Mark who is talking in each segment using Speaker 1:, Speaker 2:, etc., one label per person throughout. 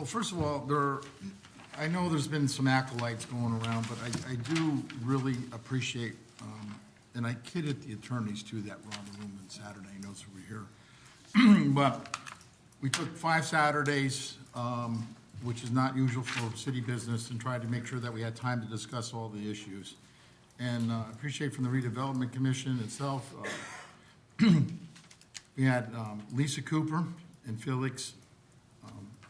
Speaker 1: Well, first of all, I know there's been some acolytes going around, but I do really appreciate, and I kidded the attorneys too that were on the room on Saturday, he knows we were here. But we took 5 Saturdays, which is not usual for city business, and tried to make sure that we had time to discuss all the issues. And I appreciate from the Redevelopment Commission itself, we had Lisa Cooper and Felix,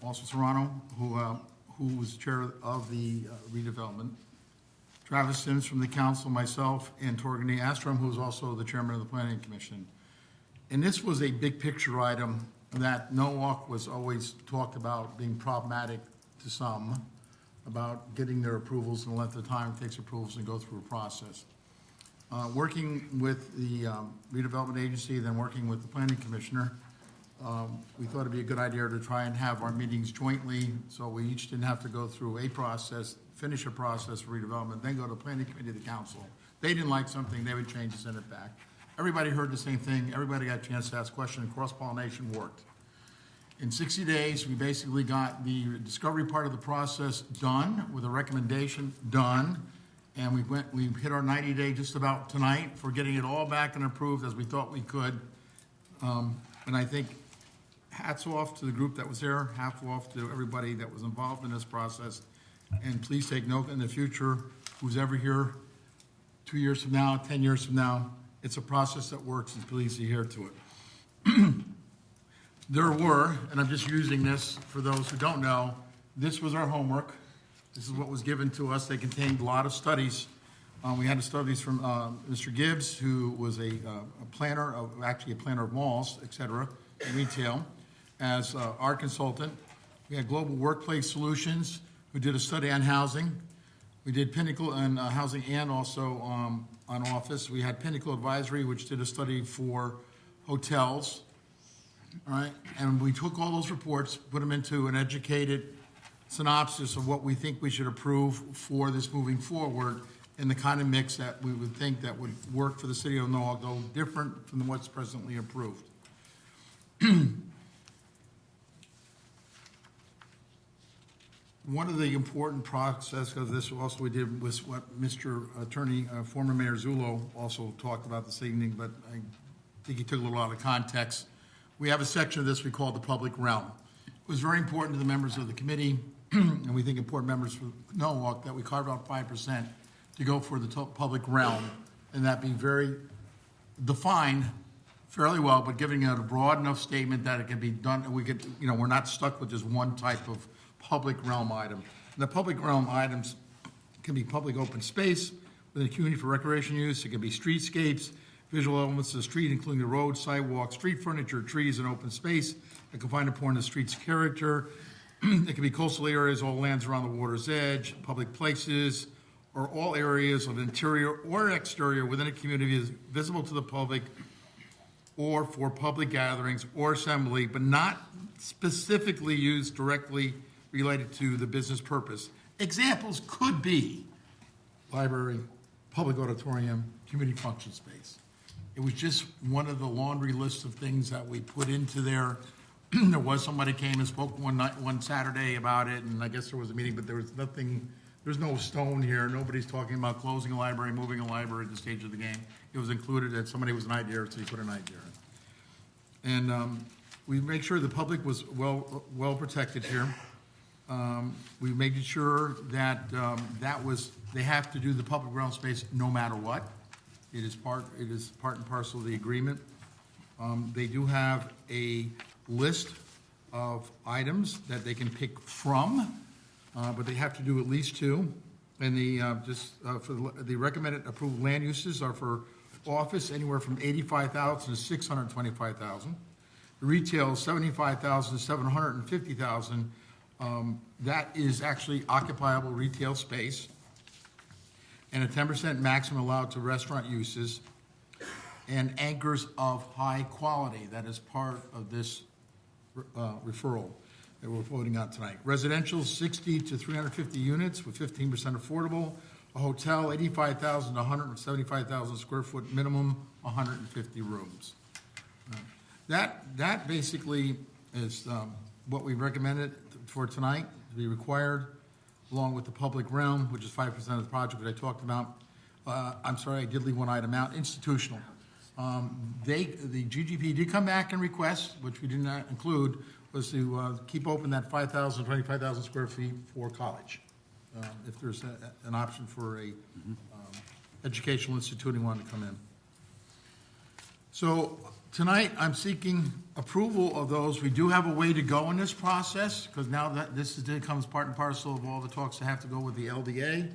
Speaker 1: also Serrano, who was chair of the redevelopment, Travis Sims from the council, myself, and Torgny Astrom, who was also the chairman of the Planning Commission. And this was a big picture item that NOAC was always talked about being problematic to some, about getting their approvals and the length of time it takes approvals and go through a process. Working with the redevelopment agency, then working with the planning commissioner, we thought it'd be a good idea to try and have our meetings jointly, so we each didn't have to go through a process, finish a process for redevelopment, then go to the planning committee to the council. They didn't like something, they would change and send it back. Everybody heard the same thing, everybody got a chance to ask questions, and cross-pollination worked. In 60 days, we basically got the discovery part of the process done, with a recommendation done, and we hit our 90-day just about tonight for getting it all back and approved as we thought we could. And I think hats off to the group that was there, hats off to everybody that was involved in this process. And please take note in the future, who's ever here 2 years from now, 10 years from now, it's a process that works, and please adhere to it. There were, and I'm just using this for those who don't know, this was our homework. This is what was given to us. They contained a lot of studies. We had studies from Mr. Gibbs, who was a planner of malls, et cetera, retail, as our consultant. We had Global Workplace Solutions, who did a study on housing. We did Pinnacle on housing and also on office. We had Pinnacle Advisory, which did a study for hotels. All right, and we took all those reports, put them into an educated synopsis of what we think we should approve for this moving forward, and the kind of mix that we would think that would work for the city of Norwalk, though different from what's presently approved. One of the important process of this also we did was what Mr. Attorney, former Mayor Zullo also talked about this evening, but I think he took a little out of context. We have a section of this we call the public realm. It was very important to the members of the committee, and we think important members for Norwalk, that we carve out 5% to go for the public realm, and that be very defined fairly well, but giving it a broad enough statement that it can be done, and we could, we're not stuck with just one type of public realm item. And the public realm items can be public open space within a community for recreation use. It can be streetscapes, visual elements of the street, including the road, sidewalk, street furniture, trees, and open space. It can find a point in the street's character. It can be coastal areas, all lands around the water's edge, public places, or all areas of interior or exterior within a community is visible to the public or for public gatherings or assembly, but not specifically used directly related to the business purpose. Examples could be library, public auditorium, community function space. It was just one of the laundry lists of things that we put into there. There was somebody came and spoke one Saturday about it, and I guess there was a meeting, but there was nothing, there's no stone here. Nobody's talking about closing a library, moving a library at the stage of the game. It was included that somebody was an idea, so you put an idea in. And we make sure the public was well protected here. We made sure that they have to do the public realm space no matter what. It is part and parcel of the agreement. They do have a list of items that they can pick from, but they have to do at least 2. And the recommended approved land uses are for office anywhere from $85,000 to $625,000. The retail $75,000 to $750,000. That is actually occupiable retail space, and a 10% maximum allowed to restaurant uses, and anchors of high quality. That is part of this referral that we're voting on tonight. Residential, 60 to 350 units with 15% affordable. A hotel, 85,000 to 175,000 square foot minimum, 150 rooms. That basically is what we recommended for tonight to be required, along with the public realm, which is 5% of the project that I talked about. I'm sorry, I did leave one item out, institutional. The GGP did come back and request, which we did not include, was to keep open that 25,000 square feet for college. If there's an option for a educational institute and wanted to come in. So tonight, I'm seeking approval of those. We do have a way to go in this process, because now that this becomes part and parcel of all the talks that have to go with the LDA,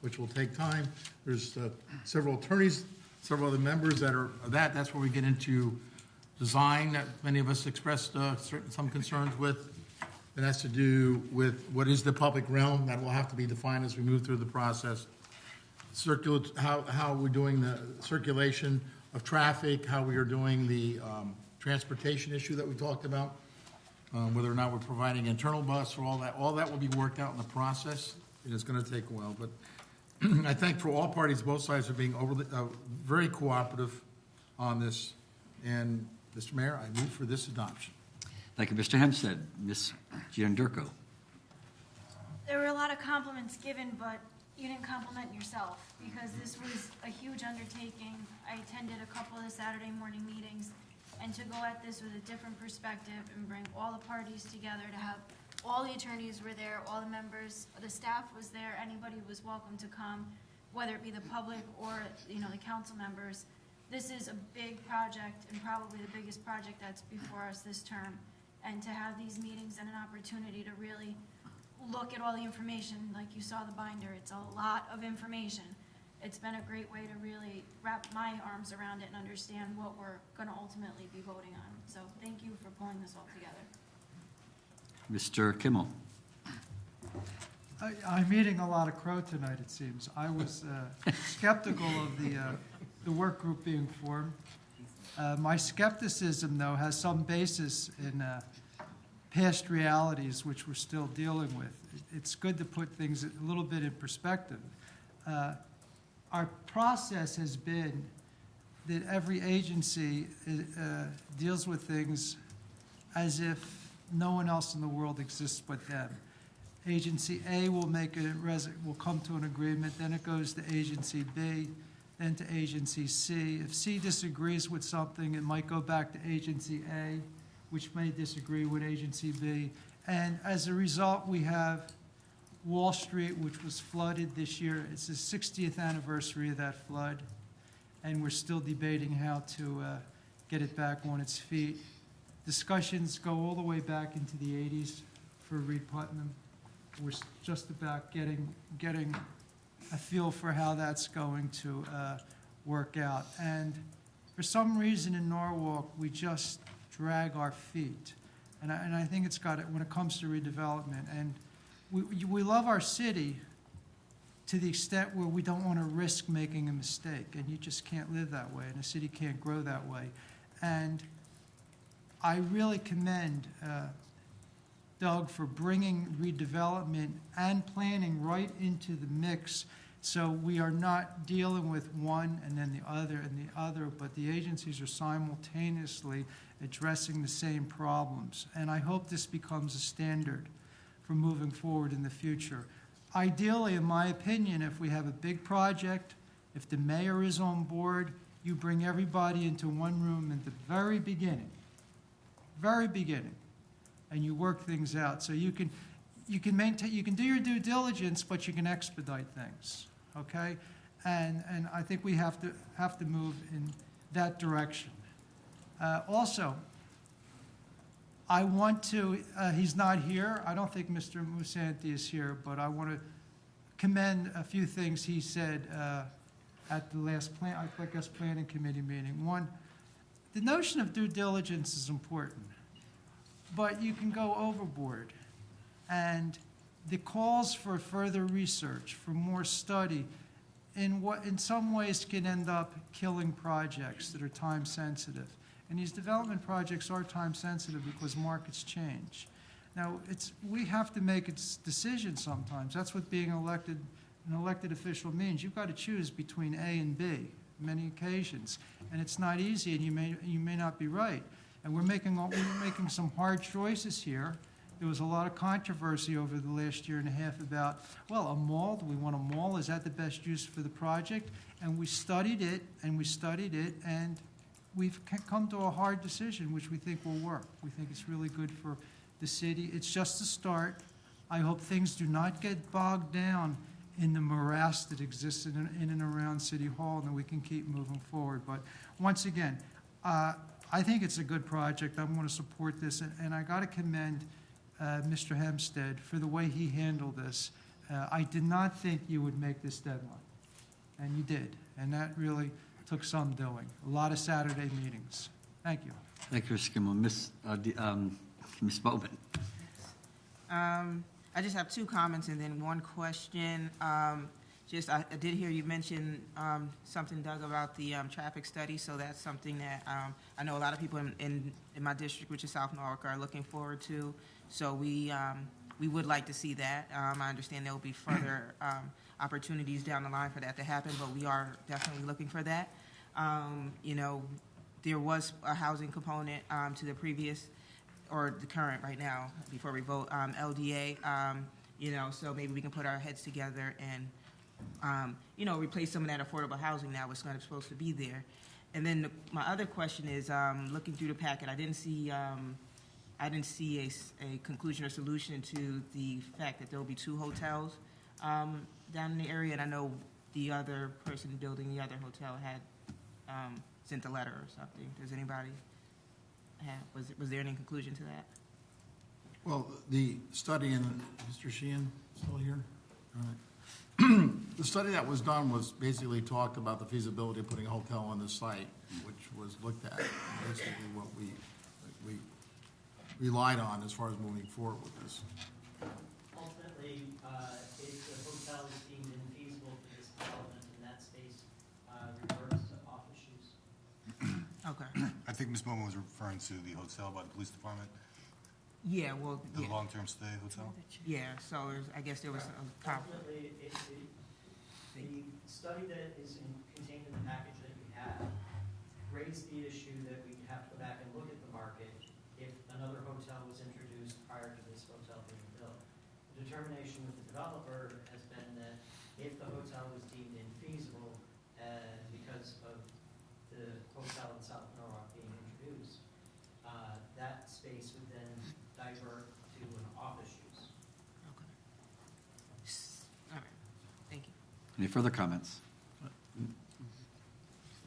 Speaker 1: which will take time. There's several attorneys, several other members that are that's where we get into design that many of us expressed some concerns with. It has to do with what is the public realm that will have to be defined as we move through the process. How we're doing the circulation of traffic, how we are doing the transportation issue that we talked about, whether or not we're providing internal bus or all that will be worked out in the process. It is going to take a while, but I thank for all parties, both sides, for being very cooperative on this. And Mr. Mayor, I move for this adoption.
Speaker 2: Thank you, Mr. Hempstead. Ms. Gianderco.
Speaker 3: There were a lot of compliments given, but you didn't compliment yourself, because this was a huge undertaking. I attended a couple of the Saturday morning meetings, and to go at this with a different perspective and bring all the parties together, to have all the attorneys were there, all the members, the staff was there, anybody was welcome to come, whether it be the public or, the council members. This is a big project, and probably the biggest project that's before us this term. And to have these meetings and an opportunity to really look at all the information, like you saw the binder, it's a lot of information. It's been a great way to really wrap my arms around it and understand what we're going to ultimately be voting on. So thank you for pulling this all together.
Speaker 2: Mr. Kimmel.
Speaker 4: I'm eating a lot of crow tonight, it seems. I was skeptical of the work group being formed. My skepticism, though, has some basis in past realities which we're still dealing with. It's good to put things a little bit in perspective. Our process has been that every agency deals with things as if no one else in the world exists but them. Agency A will will come to an agreement, then it goes to Agency B, then to Agency C. If C disagrees with something, it might go back to Agency A, which may disagree with Agency B. And as a result, we have Wall Street, which was flooded this year. It's the 60th anniversary of that flood, and we're still debating how to get it back on its feet. Discussions go all the way back into the 80s for Reed Putnam. We're just about getting a feel for how that's going to work out. And for some reason in Norwalk, we just drag our feet. And I think it's got it when it comes to redevelopment. And we love our city to the extent where we don't want to risk making a mistake. And you just can't live that way, and a city can't grow that way. And I really commend Doug for bringing redevelopment and planning right into the mix, so we are not dealing with one and then the other, but the agencies are simultaneously addressing the same problems. And I hope this becomes a standard for moving forward in the future. Ideally, in my opinion, if we have a big project, if the mayor is on board, you bring everybody into one room at the very beginning, and you work things out. So you can do your due diligence, but you can expedite things, okay? And I think we have to move in that direction. Also, I want to, he's not here. I don't think Mr. Musanti is here, but I want to commend a few things he said at the last planning committee meeting. One, the notion of due diligence is important, but you can go overboard. And the calls for further research, for more study, in what in some ways can end up killing projects that are time sensitive. And these development projects are time sensitive because markets change. Now, we have to make decisions sometimes. That's what being an elected official means. You've got to choose between A and B on many occasions. And it's not easy, and you may not be right. And we're making some hard choices here, there was a lot of controversy over the last year and a half about, well, a mall, do we want a mall? Is that the best use for the project? And we studied it, and we've come to a hard decision, which we think will work. We think it's really good for the city. It's just a start. I hope things do not get bogged down in the morass that exists in and around City Hall, and that we can keep moving forward. But once again, I think it's a good project. I'm going to support this, and I got to commend Mr. Hempstead for the way he handled this. I did not think you would make this deadline, and you did, and that really took some doing. A lot of Saturday meetings. Thank you.
Speaker 2: Thank you, Mr. Kimmel. Ms. Bowman.
Speaker 5: I just have two comments and then one question. I did hear you mention something, Doug, about the traffic study, so that's something that I know a lot of people in my district, which is South Norwalk, are looking forward to. So we would like to see that. I understand there will be further opportunities down the line for that to happen, but we are definitely looking for that. There was a housing component to the previous, or the current right now, before we vote, LDA, so maybe we can put our heads together and, replace some of that affordable housing now, what's supposed to be there. And then my other question is, looking through the packet, I didn't see a conclusion or solution to the fact that there will be 2 hotels down in the area, and I know the other person building the other hotel had sent a letter or something. Does anybody have, was there any conclusion to that?
Speaker 1: Well, the study, and Mr. Sheehan still here? All right. The study that was done was basically talked about the feasibility of putting a hotel on the site, which was looked at, basically what we relied on as far as moving forward with this.
Speaker 6: Ultimately, if the hotel is deemed infeasible for this development, and that space reverts to office use.
Speaker 5: Okay.
Speaker 7: I think Ms. Bowman was referring to the hotel by the police department,
Speaker 5: Yeah, well,
Speaker 7: the
Speaker 5: yeah.
Speaker 7: long-term stay hotel.
Speaker 5: Yeah, so I guess there was a conflict.
Speaker 6: Ultimately, the study that is contained in the package that you have raised the issue that we have to go back and look at the market if another hotel was introduced prior to this hotel being built. The determination with the developer has been that if the hotel was deemed infeasible because of the hotel in South Norwalk being introduced, that space would then divert to an office use.
Speaker 5: Okay. All right, thank you.
Speaker 2: Any further comments?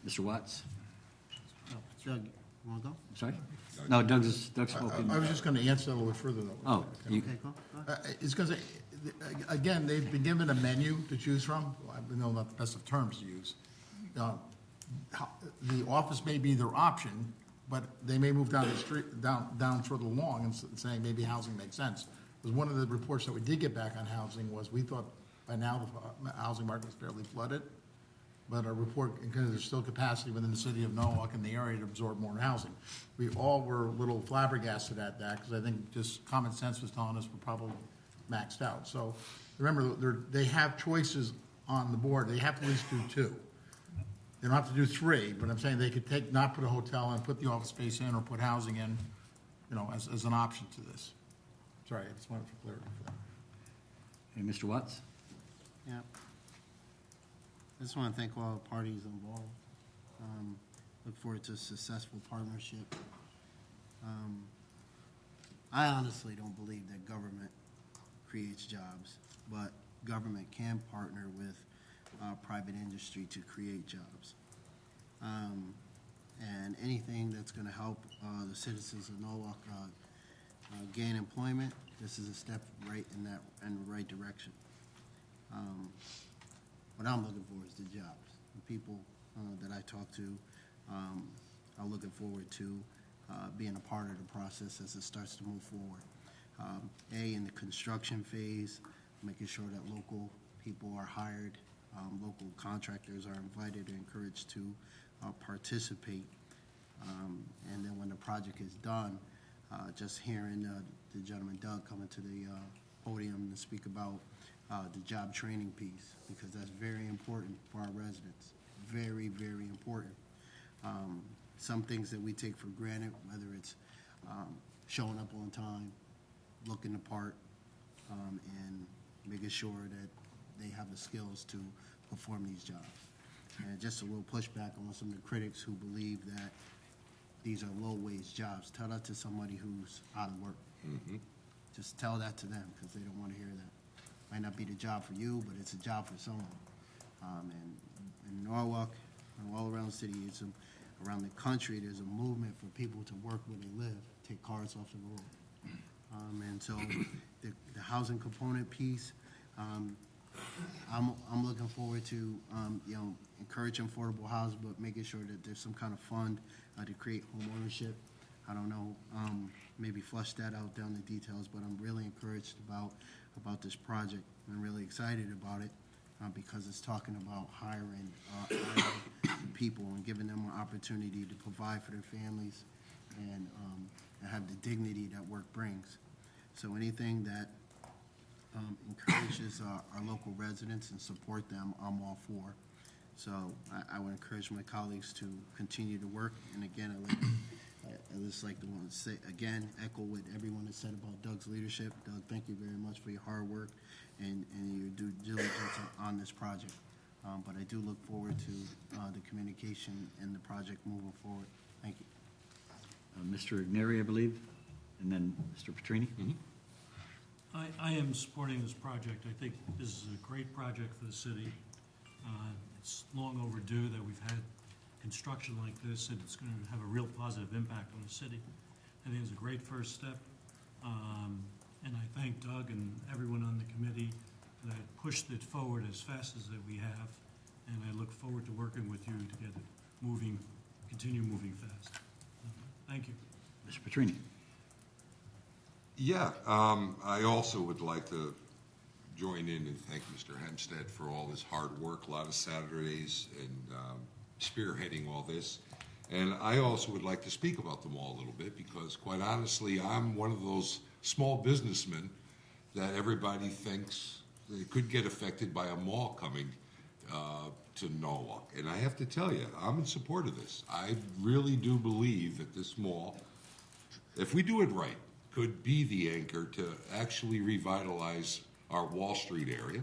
Speaker 2: Mr. Watts?
Speaker 8: Doug, you want to go?
Speaker 2: Sorry? No, Doug's spoken.
Speaker 1: I was just going to answer that a little bit further, though.
Speaker 2: Oh, you,
Speaker 8: Okay, go.
Speaker 1: It's because, again, they've been given a menu to choose from. I know not the best of terms to use. The office may be their option, but they may move down the street, down further along and saying maybe housing makes sense. Because one of the reports that we did get back on housing was we thought by now the housing market was fairly flooded. But our report, because there's still capacity within the city of Norwalk and the area to absorb more housing. We all were a little flabbergasted at that, because I think just common sense was telling us we're probably maxed out. So remember, they have choices on the board. They have to at least do 2. They don't have to do 3, but I'm saying they could not put a hotel in, put the office space in, or put housing in, as an option to this. Sorry, I just wanted for clarity for that.
Speaker 2: hey, Mr. Watts?
Speaker 8: Yeah. I just want to thank all the parties involved. Look forward to a successful partnership. I honestly don't believe that government creates jobs, but government can partner with private industry to create jobs. And anything that's going to help the citizens of Norwalk gain employment, this is a step right in the right direction. What I'm looking for is the jobs. The people that I talk to are looking forward to being a part of the process as it starts to move forward. In the construction phase, making sure that local people are hired, local contractors are invited and encouraged to participate. And then when the project is done, just hearing the gentleman Doug coming to the podium to speak about the job training piece, because that's very important for our residents. Very, very important. Some things that we take for granted, whether it's showing up on time, looking the part and making sure that they have the skills to perform these jobs. And just a little pushback on some of the critics who believe that these are low-wage jobs. Tell that to somebody who's out of work. Just tell that to them, because they don't want to hear that. Might not be the job for you, but it's a job for someone. And in Norwalk and all around the city, around the country, there's a movement for people to work where they live, take cars off the road. And so the housing component piece, I'm looking forward to, encouraging affordable housing, but making sure that there's some kind of fund to create home ownership. I don't know, maybe flush that out down the details, but I'm really encouraged about this project. I'm really excited about it because it's talking about hiring people and giving them an opportunity to provide for their families and have the dignity that work brings. So anything that encourages our local residents and support them, I'm all for. So I would encourage my colleagues to continue to work. And again, I just like to want to say, again, echo what everyone has said about Doug's leadership. Doug, thank you very much for your hard work and your due diligence on this project. But I do look forward to the communication and the project moving forward. Thank you.
Speaker 2: Mr. Igneri, I believe, and then Mr. Petrini.
Speaker 9: I am supporting this project. I think this is a great project for the city. It's long overdue that we've had construction like this, and it's going to have a real positive impact on the city. I think it's a great first step, and I thank Doug and everyone on the committee that pushed it forward as fast as that we have, and I look forward to working with you to get it moving, continue moving fast. Thank you.
Speaker 2: Mr. Petrini.
Speaker 10: Yeah, I also would like to join in and thank Mr. Hempstead for all his hard work, a lot of Saturdays, and spearheading all this. And I also would like to speak about the mall a little bit because, quite honestly, I'm one of those small businessmen that everybody thinks they could get affected by a mall coming to Norwalk. And I have to tell you, I'm in support of this. I really do believe that this mall, if we do it right, could be the anchor to actually revitalize our Wall Street area.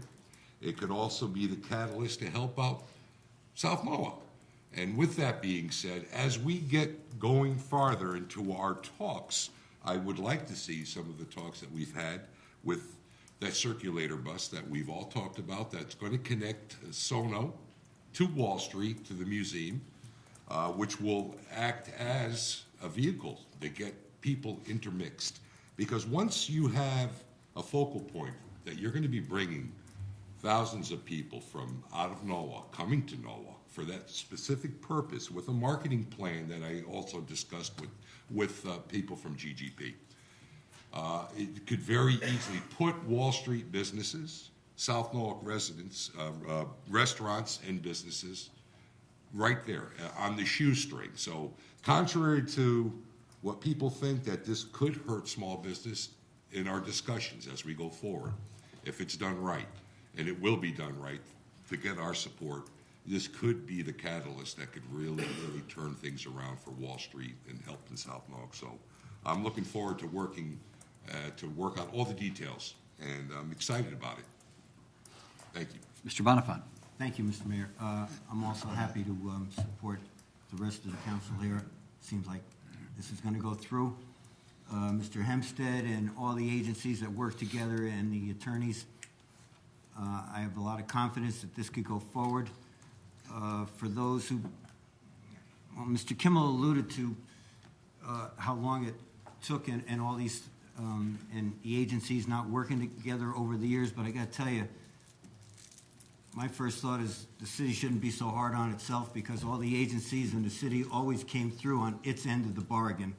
Speaker 10: It could also be the catalyst to help out South Norwalk. And with that being said, as we get going farther into our talks, I would like to see some of the talks that we've had with that circulator bus that we've all talked about that's going to connect Sono to Wall Street, to the museum, which will act as a vehicle to get people intermixed. Because once you have a focal point that you're going to be bringing thousands of people from out of Norwalk, coming to Norwalk for that specific purpose with a marketing plan that I also discussed with people from GGP. It could very easily put Wall Street businesses, South Norwalk residents, restaurants and businesses right there on the shoestring. So contrary to what people think that this could hurt small business in our discussions as we go forward, if it's done right, and it will be done right to get our support, this could be the catalyst that could really, really turn things around for Wall Street and help in South Norwalk. So I'm looking forward to working to work out all the details, and I'm excited about it. Thank you.
Speaker 2: Mr. Bonifant.
Speaker 11: Thank you, Mr. Mayor. I'm also happy to support the rest of the council here. Seems like this is going to go through. Mr. Hempstead and all the agencies that work together and the attorneys, I have a lot of confidence that this could go forward. For those who, well, Mr. Kimmel alluded to how long it took and all these, and the agencies not working together over the years, but I got to tell you, my first thought is the city shouldn't be so hard on itself because all the agencies in the city always came through on its end of the bargain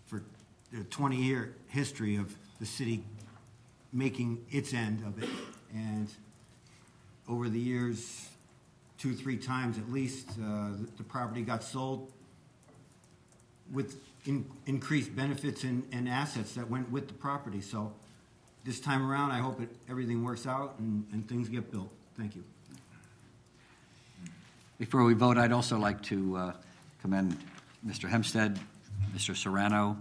Speaker 11: for the 20-year history of the city making its end of it. And over the years, 2-3 times at least, the property got sold with increased benefits and assets that went with the property. So this time around, I hope everything works out and things get built. Thank you.
Speaker 2: Before we vote, I'd also like to commend Mr. Hempstead, Mr. Serrano,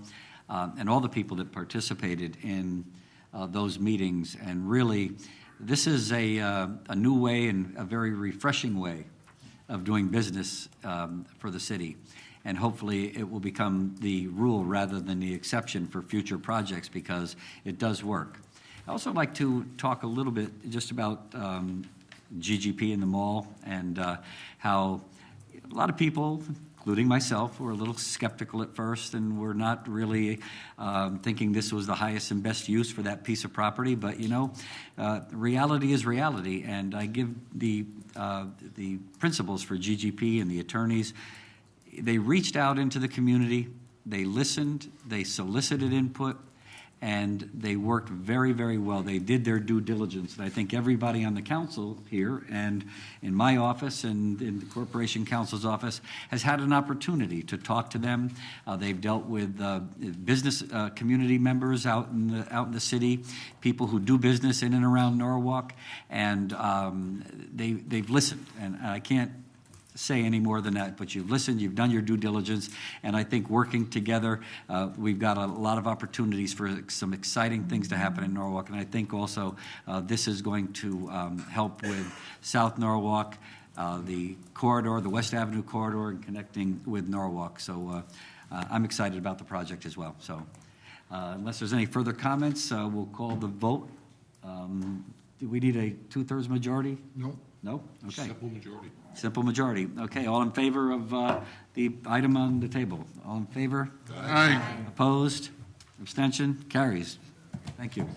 Speaker 2: and all the people that participated in those meetings. And really, this is a new way and a very refreshing way of doing business for the city. And hopefully it will become the rule rather than the exception for future projects, because it does work. I'd also like to talk a little bit just about GGP in the mall, and how a lot of people, including myself, were a little skeptical at first, and were not really thinking this was the highest and best use for that piece of property. But reality is reality, and I give the principals for GGP and the attorneys. They reached out into the community, they listened, they solicited input, and they worked very, very well. They did their due diligence. And I think everybody on the council here and in my office and in the Corporation Counsel's office has had an opportunity to talk to them. They've dealt with business community members out in the city, people who do business in and around Norwalk, and they've listened. And I can't say any more than that, but you've listened, you've done your due diligence, and I think working together, we've got a lot of opportunities for some exciting things to happen in Norwalk. And I think also this is going to help with South Norwalk, the corridor, the West Avenue corridor, and connecting with Norwalk. So I'm excited about the project as well. So unless there's any further comments, we'll call the vote. Do we need a 2/3 majority?
Speaker 1: No.
Speaker 2: No? Okay.
Speaker 10: Simple majority.
Speaker 2: Simple majority. Okay, all in favor of the item on the table? All in favor?
Speaker 1: Aye.
Speaker 2: Opposed? Abstention? Carries. Thank you.